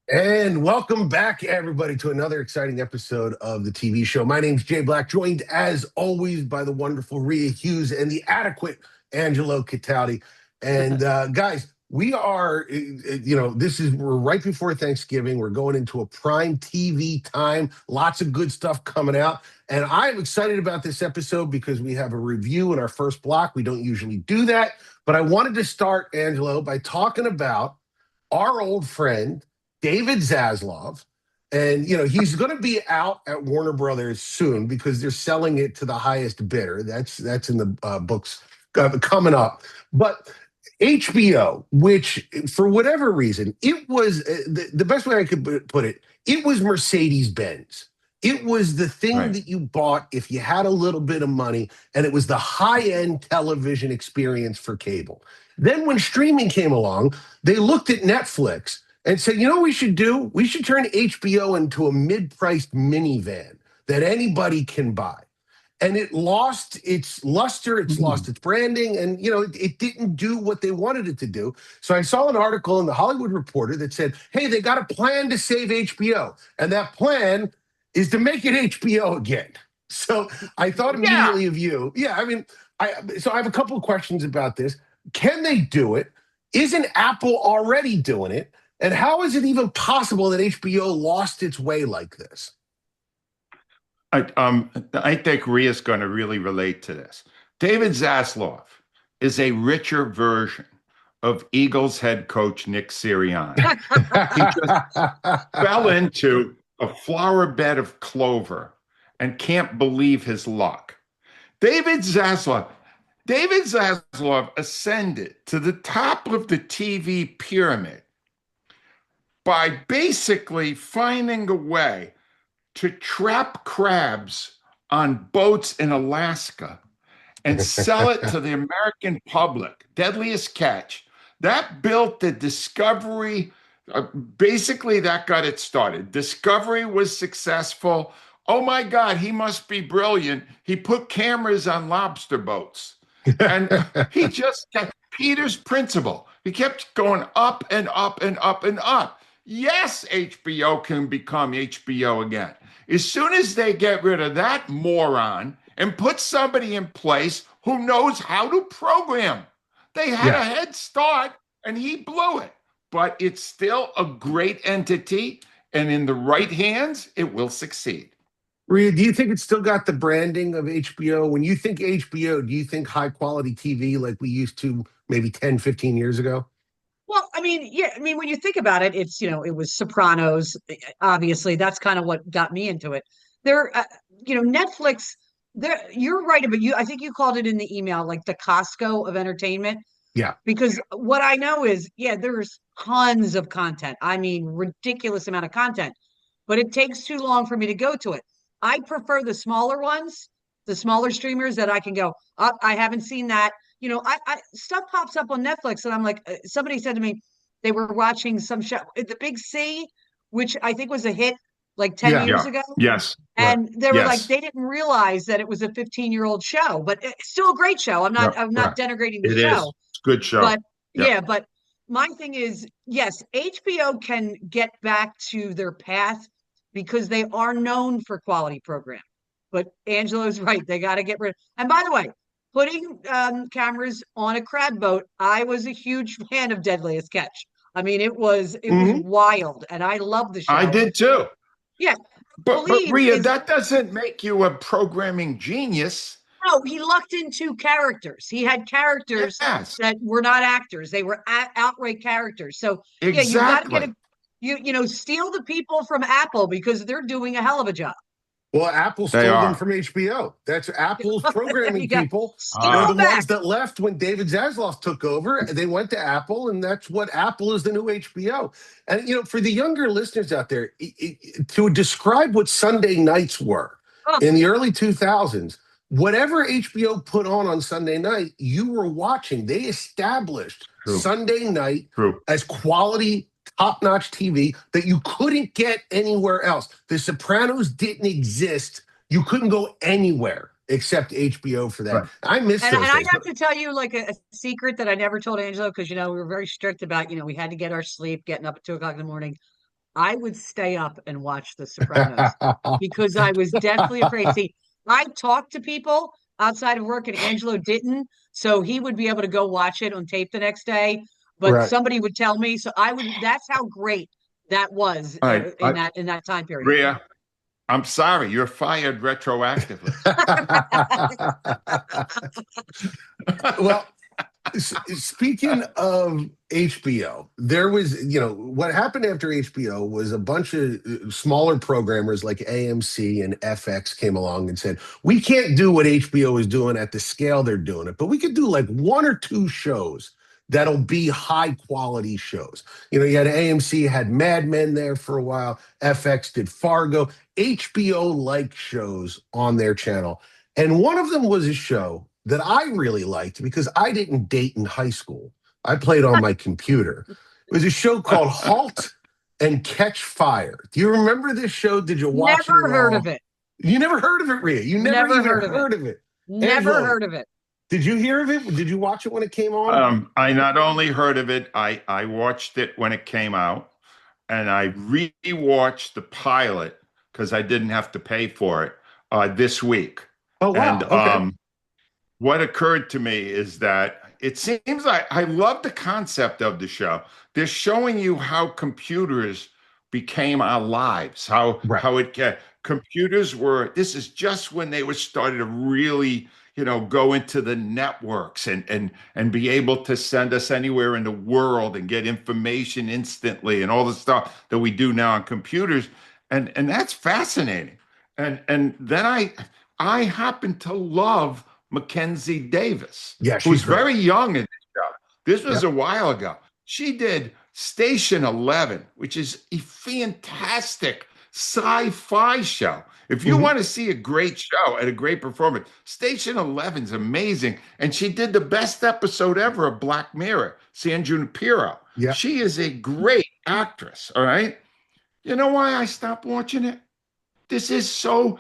And welcome back, everybody, to another exciting episode of the TV show. My name's Jay Black, joined as always by the wonderful Rhea Hughes and the adequate Angelo Cataldi. And guys, we are, we're right before Thanksgiving. We're going into a prime TV time. Lots of good stuff coming out. And I'm excited about this episode because we have a review in our first block. We don't usually do that. But I wanted to start, Angelo, by talking about our old friend, David Zaslav, and he's going to be out at Warner Brothers soon because they're selling it to the highest bidder. That's in the books coming up. But HBO, which for whatever reason, it was the best way I could put it. It was Mercedes Benz. It was the thing that you bought if you had a little bit of money, and it was the high-end television experience for cable. Then when streaming came along, they looked at Netflix and said, you know what we should do? We should turn HBO into a mid-priced minivan that anybody can buy. And it lost its luster, it's lost its branding, and it didn't do what they wanted it to do. So I saw an article in the Hollywood Reporter that said, hey, they got a plan to save HBO. And that plan is to make it HBO again. So I thought immediately of you. Yeah, I have a couple of questions about this. Can they do it? Isn't Apple already doing it? And how is it even possible that HBO lost its way like this? I think Rhea's going to really relate to this. David Zaslav is a richer version of Eagles head coach Nick Sirianni. He just fell into a flower bed of clover and can't believe his luck. David Zaslav ascended to the top of the TV pyramid by basically finding a way to trap crabs on boats in Alaska and sell it to the American public. Deadliest Catch. That built the Discovery. Basically, that got it started. Discovery was successful. Oh my God, he must be brilliant. He put cameras on lobster boats. And he just kept Peter's principle. He kept going up and up and up and up. Yes, HBO can become HBO again. As soon as they get rid of that moron and put somebody in place who knows how to program. They had a head start and he blew it. But it's still a great entity, and in the right hands, it will succeed. Rhea, do you think it's still got the branding of HBO? When you think HBO, do you think high quality TV like we used to maybe 10, 15 years ago? Well, when you think about it, it's, it was Sopranos. Obviously, that's kind of what got me into it. Netflix, you're right, but I think you called it in the email, like the Costco of entertainment. Yeah. Because what I know is, there's tons of content. I mean, ridiculous amount of content, but it takes too long for me to go to it. I prefer the smaller ones, the smaller streamers that I can go, I haven't seen that. Stuff pops up on Netflix and I'm like, somebody said to me, they were watching some show, The Big C, which I think was a hit like 10 years ago. Yes. And they were like, they didn't realize that it was a 15-year-old show, but it's still a great show. I'm not denigrating the show. Is. It's a good show. But but my thing is, yes, HBO can get back to their path because they are known for quality program. But Angelo's right. They got to get rid of. And by the way, putting cameras on a crab boat, I was a huge fan of Deadliest Catch. I mean, it was wild, and I love the show. I did too. Yeah. But Rhea, that doesn't make you a programming genius. No, he lucked into characters. He had characters that were not actors. They were outright characters. So exactly. You got to get steal the people from Apple because they're doing a hell of a job. Well, Apple stole them from HBO. That's Apple's programming people. They're the ones that left when David Zaslav took over. They went to Apple, and that's what Apple is, the new HBO. And, for the younger listeners out there, to describe what Sunday nights were in the early 2000s, whatever HBO put on Sunday night, you were watching. They established Sunday night as quality top-notch TV that you couldn't get anywhere else. The Sopranos didn't exist. You couldn't go anywhere except HBO for that. Right. I miss those days. And I have to tell you like a secret that I never told Angelo because, we were very strict about, we had to get our sleep, getting up at 2 o'clock in the morning. I would stay up and watch The Sopranos because I was definitely afraid. See, I talked to people outside of work and Angelo didn't, so he would be able to go watch it on tape the next day, but Right. somebody would tell me, so I would, that's how great that was All right, in that time period. Rhea, I'm sorry, you're fired retroactively. Well, speaking of HBO, there was, what happened after HBO was a bunch of smaller programmers like AMC and FX came along and said, we can't do what HBO is doing at the scale they're doing it, but we could do like one or two shows that'll be high quality shows. You had AMC had Mad Men there for a while, FX did Fargo, HBO like shows on their channel. And one of them was a show that I really liked because I didn't date in high school. I played on my computer. It was a show called Halt and Catch Fire. Do you remember this show? Did you watch Never it at heard all? of it. You never heard of it, Rhea? You never even heard of it. Never Angelo, heard of it. did you hear of it? Did you watch it when it came on? I not only heard of it, I watched it when it came out, and I rewatched the pilot because I didn't have to pay for it this week. Oh, wow. And Okay. what occurred to me is that it seems like I love the concept of the show. They're showing you how computers became our lives, how Right. computers were. This is just when they were starting to really, go into the networks and be able to send us anywhere in the world and get information instantly and all the stuff that we do now on computers, and that's fascinating. And then I happen to love Mackenzie Davis, Yeah, who's she's great. very young in this show. This was a while ago. She did Station 11, which is a fantastic sci-fi show. If you want to see a great show and a great performance, Station 11 is amazing. And she did the best episode ever of Black Mirror, San Junipero. Yeah. She is a great actress, all right? You know why I stopped watching it? This is so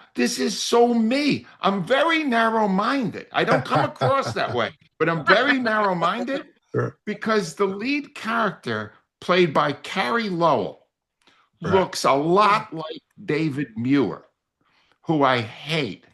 me. I'm very narrow-minded. I don't come across that way, but I'm very narrow-minded because the lead character, played by Carrie Lowell, looks a lot like David Muir, who I hate,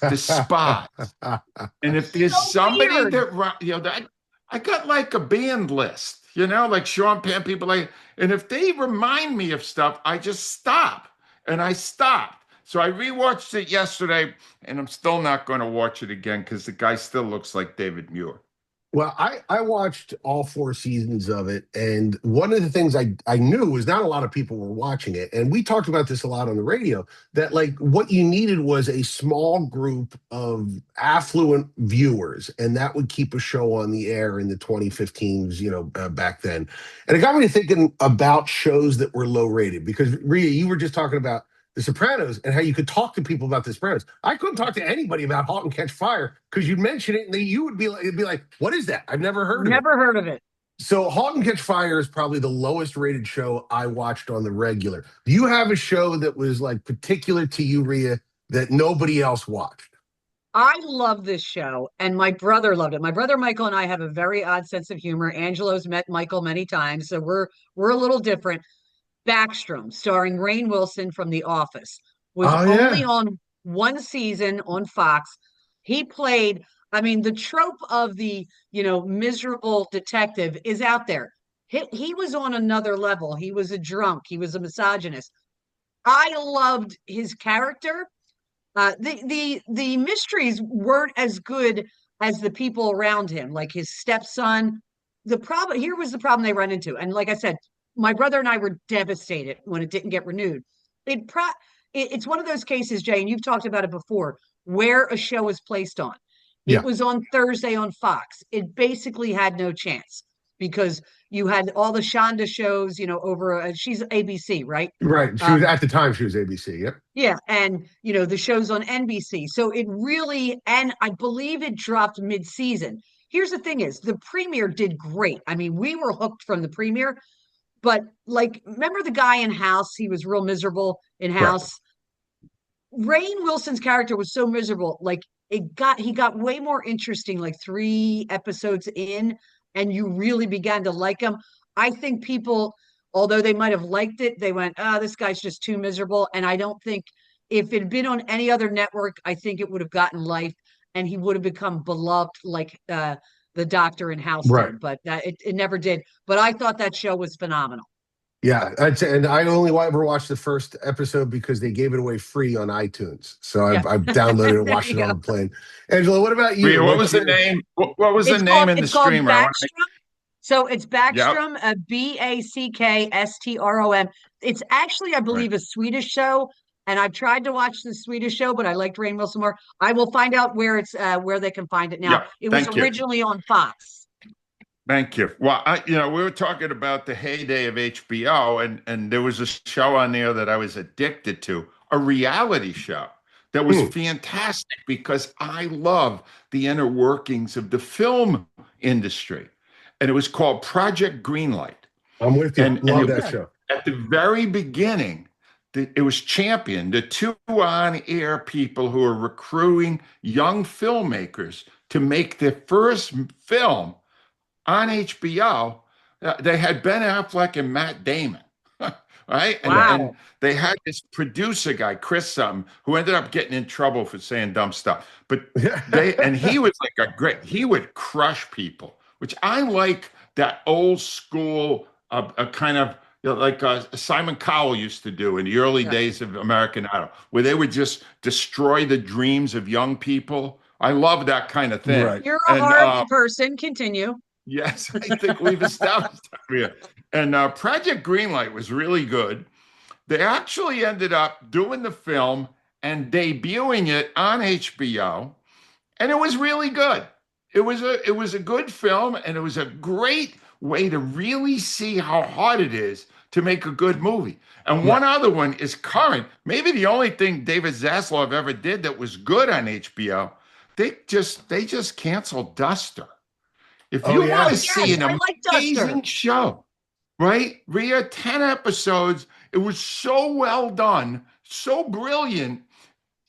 despise. And if there's somebody weird. that, I got like a band list, like Sean Penn, people like, and if they remind me of stuff, I just stop. And I stopped. So I rewatched it yesterday, and I'm still not going to watch it again because the guy still looks like David Muir. Well, I watched all 4 seasons of it, and one of the things I knew was not a lot of people were watching it, and we talked about this a lot on the radio, that like what you needed was a small group of affluent viewers, and that would keep a show on the air in the 2015s, back then. And it got me thinking about shows that were low rated, because Rhea, you were just talking about The Sopranos and how you could talk to people about The Sopranos. I couldn't talk to anybody about Halt and Catch Fire because you'd mention it and you would be like, it'd be like, what is that? I've never heard of it. Never heard of it. So Halt and Catch Fire is probably the lowest rated show I watched on the regular. Do you have a show that was like particular to you, Rhea, that nobody else watched? I love this show, and my brother loved it. My brother Michael and I have a very odd sense of humor. Angelo's met Michael many times, so we're a little different. Backstrom, starring Rainn Wilson from The Office, was only on one season on Fox. He played, the trope of the, miserable detective is out there. He was on another level. He was a drunk. He was a misogynist. I loved his character. The mysteries weren't as good as the people around him, like his stepson. Here was the problem they run into. And like I said, my brother and I were devastated when it didn't get renewed. It's one of those cases, Jay, and you've talked about it before, where a show is placed on. It was on Thursday on Fox. It basically had no chance because you had all the Shonda shows, over, she's ABC, right? Right. She was at the time, she was ABC. Yep. Yeah. And, the show's on NBC. So it really, and I believe it dropped mid-season. Here's the thing is, the premiere did great. We were hooked from the premiere. But remember the guy in House? He was real miserable in House. Right. Rainn Wilson's character was so miserable. He got way more interesting 3 episodes in, and you really began to like him. I think people although they might have liked it, they went, "Ah, this guy's just too miserable." And I don't think if it had been on any other network, I think it would have gotten life and he would have become beloved like the doctor in House Right. did, but it never did. But I thought that show was phenomenal. Yeah, and I only ever watched the first episode because they gave it away free on iTunes. So Yeah. I've downloaded it and There watched you it on go. the plane. Angela, what about you? Rhea, what What's was the your name? What was the It's name called in the it's called streamer? Backstrom. So it's Yep. Backstrom, Backstrom. It's actually, I Right. believe, a Swedish show, and I've tried to watch the Swedish show, but I liked Rainn Wilson more. I will find out where it's where they can find it now. Yep. It was Thank you. originally on Fox. Thank you. Well, we were talking about the heyday of HBO, and there was a show on there that I was addicted to, a reality show that was fantastic because I love the inner workings of the film industry. And it was called Project Greenlight. I'm with you. Love that was, show. At the very beginning, it was championed. The two on-air people who were recruiting young filmmakers to make their first film on HBO, they had Ben Affleck and Matt Damon, right? Wow. And they had this producer guy, Chris something, who ended up getting in trouble for saying dumb stuff. But he was like he would crush people, which I like that old school, a kind of like Simon Cowell used to do in the early days of American Idol, where they would just destroy the dreams of young people. I love that kind of thing. Right. You're a hard person. Continue. Yes, I think we've established that. Yeah. And Project Greenlight was really good. They actually ended up doing the film and debuting it on HBO, and it was really good. It was a good film, and it was a great way to really see how hard it is to make a good movie. And one other one is current. Maybe the only thing David Zaslav ever did that was good on HBO. They just canceled Duster. If you want to see an amazing show, right? Rhea, 10 episodes. It was so well done, so brilliant.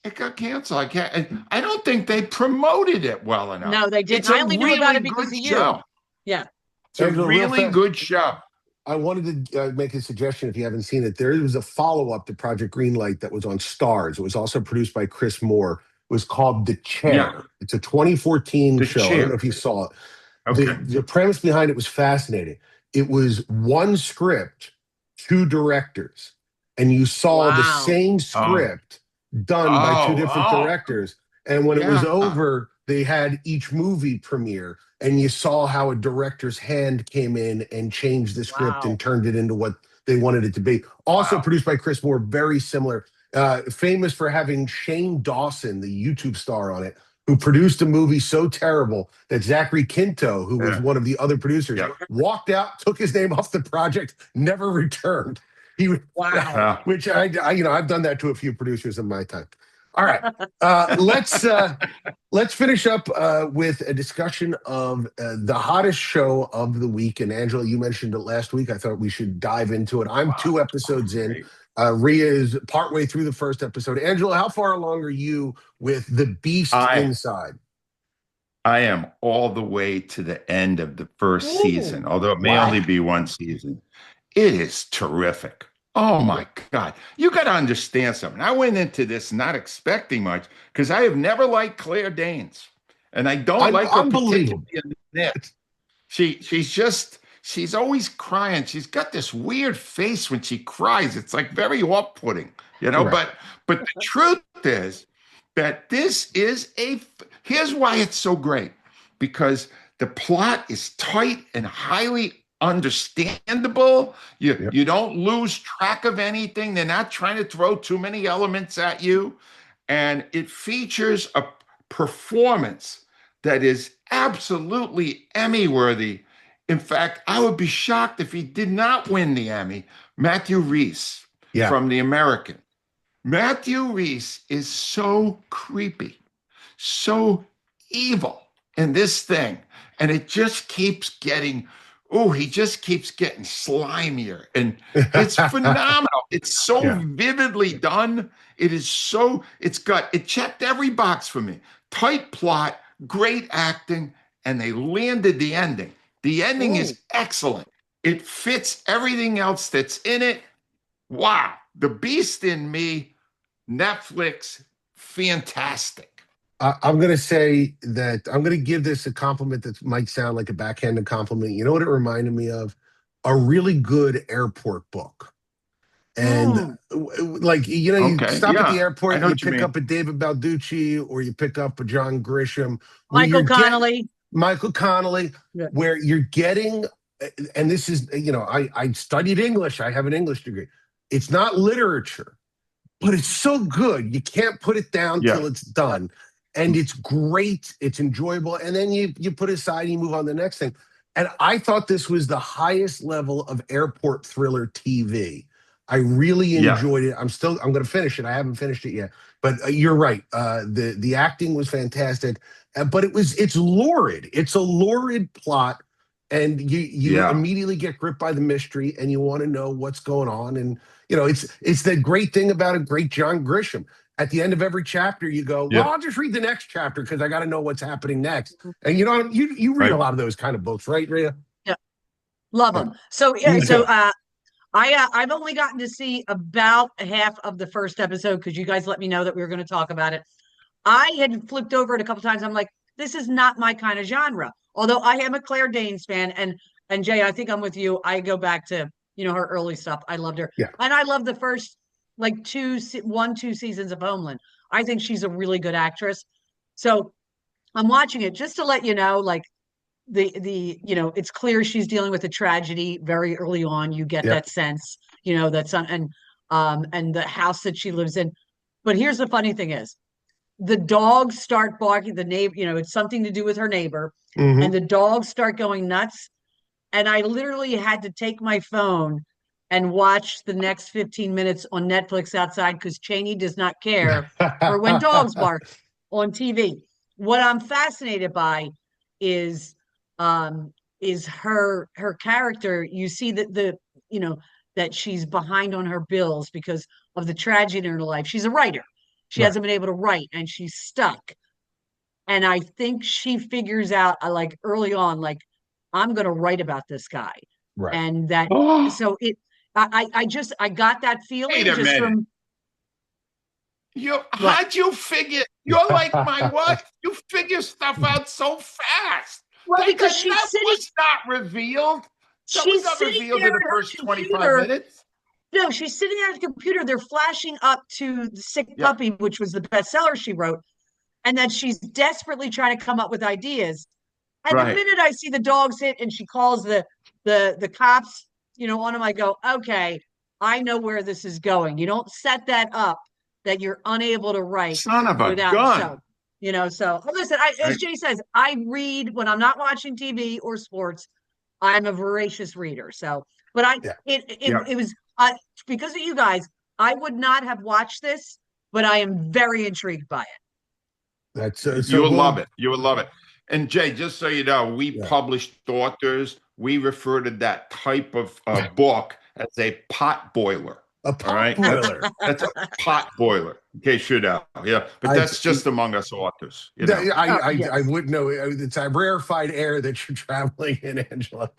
It got canceled. I don't think they promoted it well enough. No, they didn't. I only knew about it because of you. Yeah. It's a really good show. I wanted to make a suggestion if you haven't seen it. There was a follow-up to Project Greenlight that was on Stars. It was also produced by Chris Moore. It was called The Chair. Yeah. It's a 2014 show. Chair. I don't know if you saw it. Okay. The premise behind it was fascinating. It was one script, two directors, and you saw the same script done by two different directors. And when it was over, they had each movie premiere, and you saw how a director's hand came in and changed the script and turned it into what they wanted it to be. Also produced by Chris Moore, very similar. Famous for having Shane Dawson, the YouTube star, on it, who produced a movie so terrible that Zachary Quinto, who was one of the other producers, walked out, took his name off the project, never returned. Which I've done that to a few producers in my time. All right, let's finish up with a discussion of the hottest show of the week. And Angela, you mentioned it last week. I thought we should dive into it. I'm 2 episodes in. Rhea is partway through the first episode. Angela, how far along are you with The Beast Inside? I am all the way to the end of the first season, although it may only be one season. It is terrific. Oh my God. You got to understand something. I went into this not expecting much because I have never liked Claire Danes. And I don't like her particularly in this. She's always crying. She's got this weird face when she cries. It's like very off-putting, but the truth is that this is here's why it's so great, because the plot is tight and highly understandable. You don't lose track of anything. They're not trying to throw too many elements at you. And it features a performance that is absolutely Emmy-worthy. In fact, I would be shocked if he did not win the Emmy. Matthew Rhys from The American. Matthew Rhys is so creepy, so evil in this thing. And it just keeps getting, he just keeps getting slimier. And it's phenomenal. It's so vividly done. It checked every box for me. Tight plot, great acting, and they landed the ending. The ending is excellent. It fits everything else that's in it. Wow. The Beast in Me, Netflix, fantastic. I'm going to say that I'm going to give this a compliment that might sound like a backhanded compliment. You know what it reminded me of? A really good airport book. And like, you know, you Okay. stop at the Yeah. I airport, know you what you pick mean. up a David Balducci or you pick up a John Grisham, where Michael you're getting Connolly. Michael Connolly, Yeah. where you're getting, and this is, you know, I studied English. I have an English degree. It's not literature, but it's so good. You can't put it down Yeah. till it's done. And it's great. It's enjoyable. And then you put it aside and you move on to the next thing. And I thought this was the highest level of airport thriller TV. I really Yeah. enjoyed it. I'm going to finish it. I haven't finished it yet. But you're right. The acting was fantastic. But it's lurid. It's a lurid plot. And you Yeah. immediately get gripped by the mystery and you want to know what's going on. And you know, it's the great thing about a great John Grisham. At the end of every chapter, you go, well, Yeah. I'll just read the next chapter because I got to know what's happening next. And you know, you read a Right. lot of those kind of books, right, Rhea? Yeah, love Yeah. them. So yeah, Me so too. I've only gotten to see about half of the first episode because you guys let me know that we were going to talk about it. I had flipped over it a couple times. I'm like, this is not my kind of genre. Although I am a Claire Danes fan, and Jay, I think I'm with you. I go back to her early stuff. I loved her, Yeah. and I love the first like 2 seasons of Homeland. I think she's a really good actress. So I'm watching it just to let you know, like it's clear she's dealing with a tragedy very early on. You get Yep. that sense, that son and the house that she lives in. But here's the funny thing is the dogs start barking, the neighbor, it's something to do with her neighbor, and Mm-hmm. the dogs start going nuts. And I literally had to take my phone and watch the next 15 minutes on Netflix outside because Cheney does not care for when dogs bark on TV. What I'm fascinated by is um her character. You see that that she's behind on her bills because of the tragedy in her life. She's a writer. She Right. hasn't been able to write and she's stuck. And I think she figures out like early on, like, I'm gonna write about this guy. Right. And that Oh, so it I got that wait feeling a just minute. from what How'd you figure? You're like my wife. You figure stuff out so fast. well, because That was not revealed. That was she's not sitting revealed there in the at her first 25 computer. minutes. No, she's sitting there at the computer. They're flashing up to The Sick Yeah. Puppy, which was the bestseller she wrote, and that she's desperately trying to come up with ideas. And the Right. minute I see the dogs hit and she calls the cops, on them, I go, okay, I know where this is going. You don't set that up that you're unable to write Son of a without gun. so listen, as Right. Jay says, I read when I'm not watching TV or sports. I'm a voracious reader. So, but Yeah. it was because of you guys, I would not have watched this, but I am very intrigued by it. That's You so will love we'll. it. You will love it. And Jay, just so you know, we Yeah. published authors. We refer to that type of book as a pot boiler. A All pot right. boiler. That's a pot boiler, in case you know. Yeah. But I, that's just among us authors, you know. Oh, I yes. wouldn't know. It's a rarefied air that you're traveling in, Angela.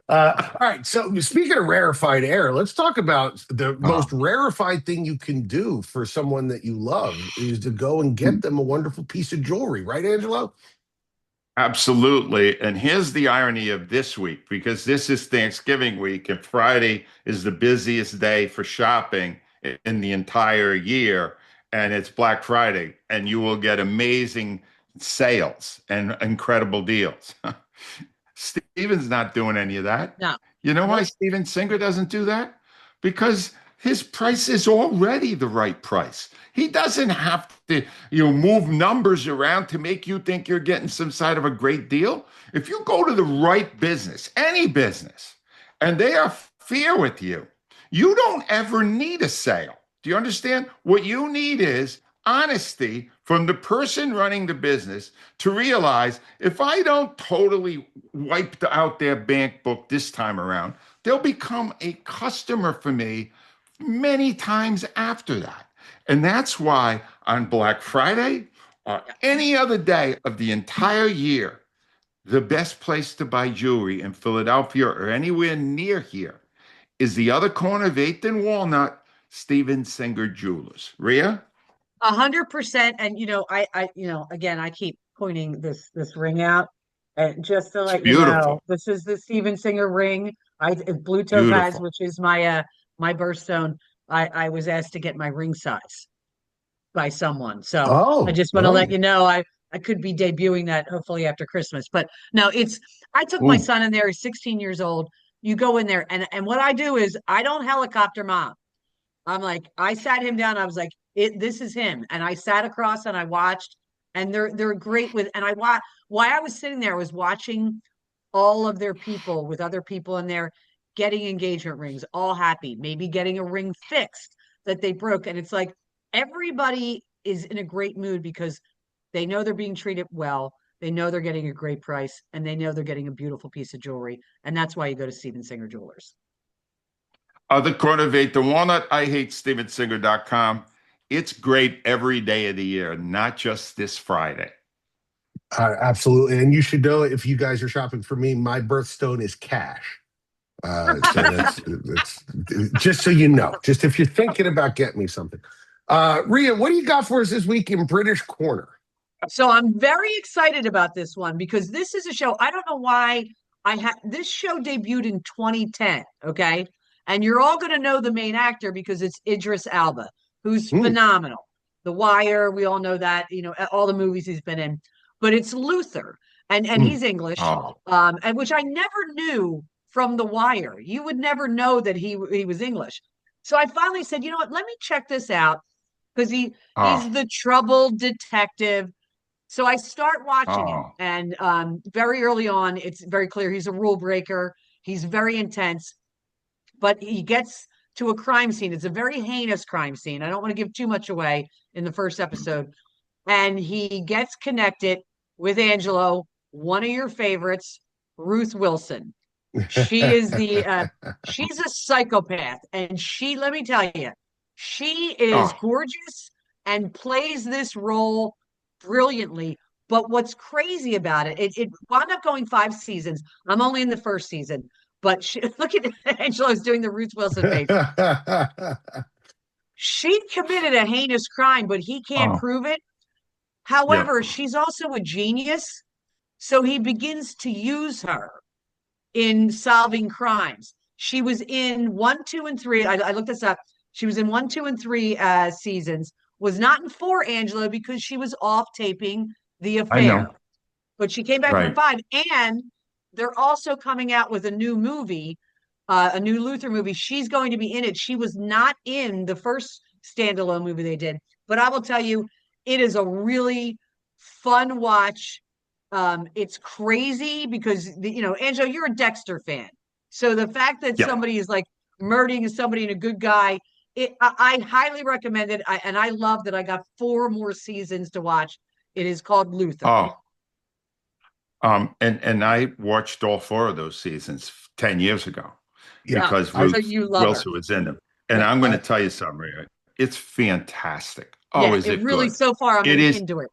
All right. So speaking of rarefied air, let's talk about the most rarefied thing you can do for someone that you love is to go and get them a wonderful piece of jewelry, right, Angelo? Absolutely. And here's the irony of this week, because this is Thanksgiving week and Friday is the busiest day for shopping in the entire year. And it's Black Friday, and you will get amazing sales and incredible deals. Steven's not doing any of that. No. You know why Steven Singer doesn't do that? Because his price is already the right price. He doesn't have to, move numbers around to make you think you're getting some side of a great deal. If you go to the right business, any business, and they are fair with you, you don't ever need a sale. Do you understand? What you need is honesty from the person running the business to realize if I don't totally wipe out their bank book this time around, they'll become a customer for me many times after that. And that's why on Black Friday or any other day of the entire year, the best place to buy jewelry in Philadelphia or anywhere near here is the other corner of 8th and Walnut, Steven Singer Jewelers. Rhea? 100%. And again, I keep pointing this ring out, and just to It's let you know, beautiful. this is the Steven Singer ring. It's blue topaz, Beautiful. which is my birthstone. I was asked to get my ring size by someone, so I Oh, just want to let you know I could be debuting that hopefully after Christmas. But no, I took my Ooh. son in there. He's 16 years old. You go in there, and what I do is I don't helicopter mom. I'm like, I sat him down. I was like, this is him. And I sat across and I watched, and they're great with, and I watch why I was sitting there, I was watching all of their people with other people in there getting engagement rings, all happy, maybe getting a ring fixed that they broke. And it's like everybody is in a great mood because they know they're being treated well. They know they're getting a great price, and they know they're getting a beautiful piece of jewelry. And that's why you go to Steven Singer Jewelers. Other corner of 8th and Walnut, I hate stevensinger.com. It's great every day of the year, not just this Friday. absolutely. And you should know, if you guys are shopping for me, my birthstone is cash. So that's just so you know, just if you're thinking about getting me something. Rhea, what do you got for us this week in British Corner? So I'm very excited about this one because this is a show. I don't know why this show debuted in 2010. Okay. And you're all going to know the main actor because it's Idris Elba, who's phenomenal. The Wire, we all know that, all the movies he's been in. But it's Luther, and he's English, and which I never knew from The Wire. You would never know that he was English. So I finally said, you know what? Let me check this out because he's the troubled detective. So I start watching it, and very early on, it's very clear he's a rule breaker. He's very intense, but he gets to a crime scene. It's a very heinous crime scene. I don't want to give too much away in the first episode. And he gets connected with Angelo, one of your favorites, Ruth Wilson. She is she's a psychopath. And let me tell you, she is gorgeous and plays this role brilliantly. But what's crazy about it wound up going 5 seasons. I'm only in the first season. But look at Angelo's doing the Ruth Wilson face. She committed a heinous crime, but he can't prove it. However, she's also a genius. So he begins to use her in solving crimes. She was in 1, 2, and 3. I looked this up. She was in 1, 2, and 3 seasons. Was not in 4, Angelo, because she was off taping The Affair. I know. But she came back for 5. And they're also coming out with a new movie, a new Luther movie. She's going to be in it. She was not in the first standalone movie they did. But I will tell you, it is a really fun watch. It's crazy because, Angelo, you're a Dexter fan. So the fact that somebody is like murdering somebody and a good guy, I highly recommend it. And I love that I got 4 more seasons to watch. It is called Luther. And I watched all 4 of those seasons 10 years ago because Ruth Wilson was in them. And I'm going to tell you something, Rhea. It's fantastic. Is it really good? So far, I'm into it.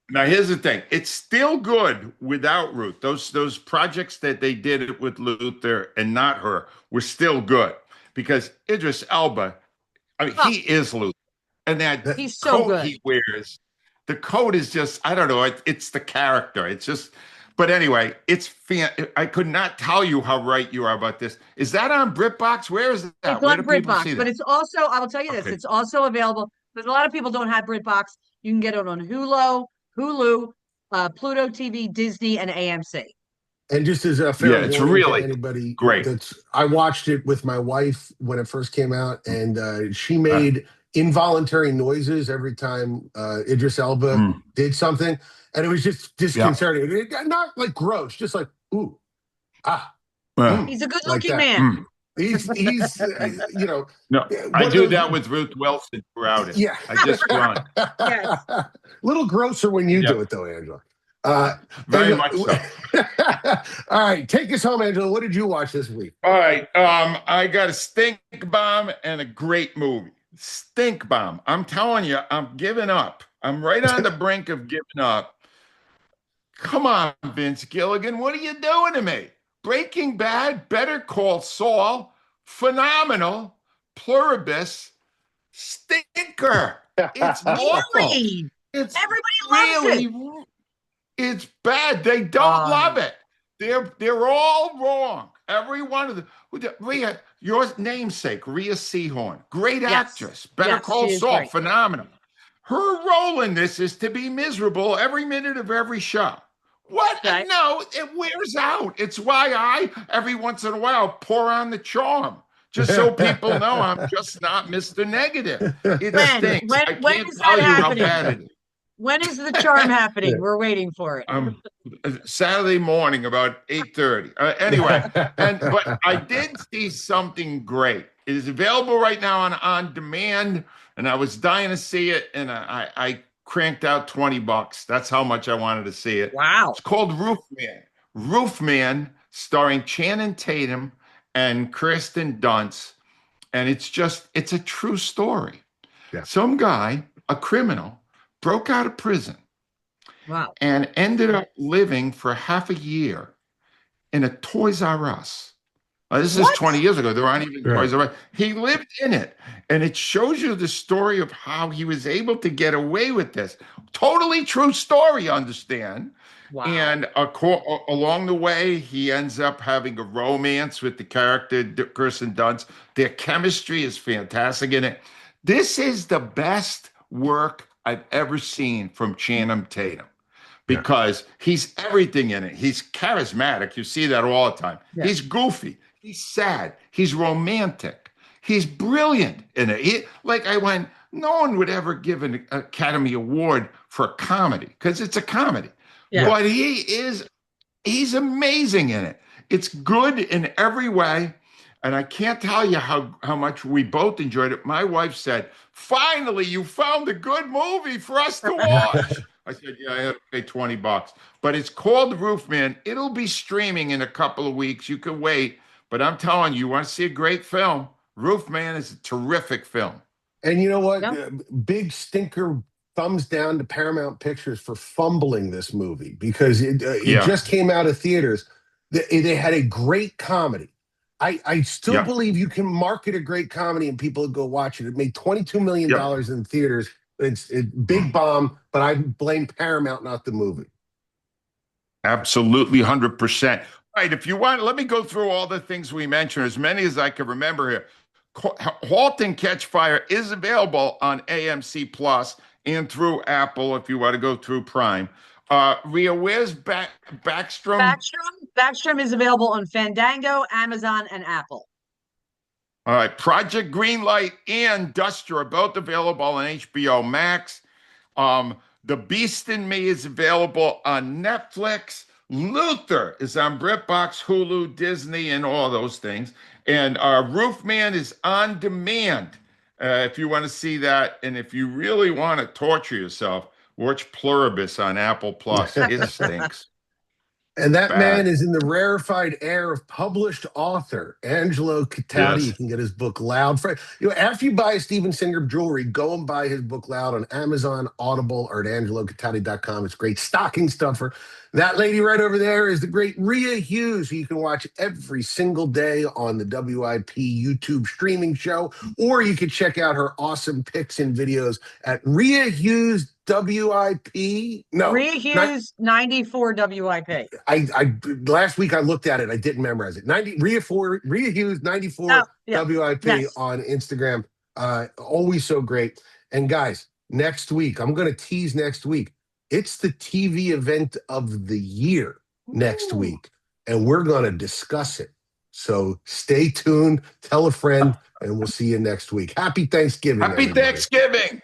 Now, here's the thing. It's still good without Ruth. Those projects that they did with Luther and not her were still good because Idris Elba, he is Luther. And that he's so coat good. He wears, the coat is just, I don't know, it's the character. It's just, but anyway, I could not tell you how right you are about this. Is that on BritBox? Where is that? It's on BritBox, but it's also, I will tell you this, it's also available, because a lot of people don't have BritBox. You can get it on Hulu, Pluto TV, Disney, and AMC. And just as a fair it's warning really to anybody, great. I watched it with my wife when it first came out, and she made involuntary noises every time Idris Elba did something, and it was just disconcerting. Not like gross, just like ooh, He's a good-looking man. He's No, I do that with Ruth Wilson throughout it. Yeah, I just run. Yes. A little grosser when you do it, though, Angela. Very much so. All right, take us home, Angela. What did you watch this week? All right, I got a stink bomb and a great movie. Stink bomb. I'm telling you, I'm giving up. I'm right on the brink of giving up. Come on, Vince Gilligan, what are you doing to me? Breaking Bad, Better Call Saul, phenomenal, Pluribus, stinker. It's awful. Really? It's Everybody loves it. really, it's bad. They don't love it. They're all wrong. Every one of them. Rhea, your namesake, Rhea Seehorn, great actress. Better Call Saul, phenomenal. Her role in this is to be miserable every minute of every show. What? Okay. No, it wears out. It's why I, every once in a while, pour on the charm. Just so people know I'm just not Mr. Negative. It stinks. I can't tell you how bad it is. When is the charm happening? We're waiting for it. Saturday morning about 8:30. Anyway, but I did see something great. It is available right now on demand, and I was dying to see it, and I cranked out $20. That's how much I wanted to see it. Wow. It's called Roofman. Roofman, starring Channing Tatum and Kirsten Dunst, and it's a true story. Yeah. Some guy, a criminal, broke out of prison. Wow. And ended up living for half a year in a Toys R Us. This is 20 years ago. There aren't even Toys R Us. He lived in it. And it shows you the story of how he was able to get away with this. Totally true story, understand? Wow. And along the way, he ends up having a romance with the character, Kirsten Dunst. Their chemistry is fantastic in it. This is the best work I've ever seen from Channing Tatum, because he's everything in it. He's charismatic. You see that all the time. Yeah. He's goofy. He's sad. He's romantic. He's brilliant in it. No one would ever give an Academy Award for a comedy, because it's a comedy. Yeah. But he's amazing in it. It's good in every way. And I can't tell you how much we both enjoyed it. My wife said, "Finally, you found a good movie for us to watch." I said, "Yeah, I had to pay $20. But it's called Roofman. It'll be streaming in a couple of weeks. You can wait. But I'm telling you, want to see a great film? Roofman is a terrific film. And you know what? Yep. Big stinker thumbs down to Paramount Pictures for fumbling this movie, because it just came out of theaters. They had a great comedy. I still believe you can market a great comedy and people would go watch it. It made $22 million in theaters. It's a big bomb, but I blame Paramount, not the movie. Absolutely, 100%. All right, if you want, let me go through all the things we mentioned, as many as I can remember here. Halt and Catch Fire is available on AMC Plus and through Apple if you want to go through Prime. Rhea, where's Backstrom? Backstrom is available on Fandango, Amazon, and Apple. All right. Project Greenlight and Duster are both available on HBO Max. The Beast in Me is available on Netflix. Luther is on BritBox, Hulu, Disney, and all those things. And Roofman is on demand if you want to see that. And if you really want to torture yourself, watch Pluribus on Apple Plus. It stinks. And that man is in the rarefied air of published author Angelo Cataldi. You can get his book Loud. After you buy a Steven Singer jewelry, go and buy his book Loud on Amazon, Audible, or at angelocatali.com. It's great stocking stuffer. That lady right over there is the great Rhea Hughes, who you can watch every single day on the WIP YouTube streaming show, or you can check out her awesome pics and videos at Rhea Hughes WIP. No, Rhea Hughes 94 WIP. I last week I looked at it. I didn't memorize it. Rhea Hughes 94 WIP on Instagram. Always so great. And guys, next week I'm going to tease next week. It's the TV event of the year next week, and we're going to discuss it. So stay tuned, tell a friend, and we'll see you next week. Happy Thanksgiving. Happy Thanksgiving.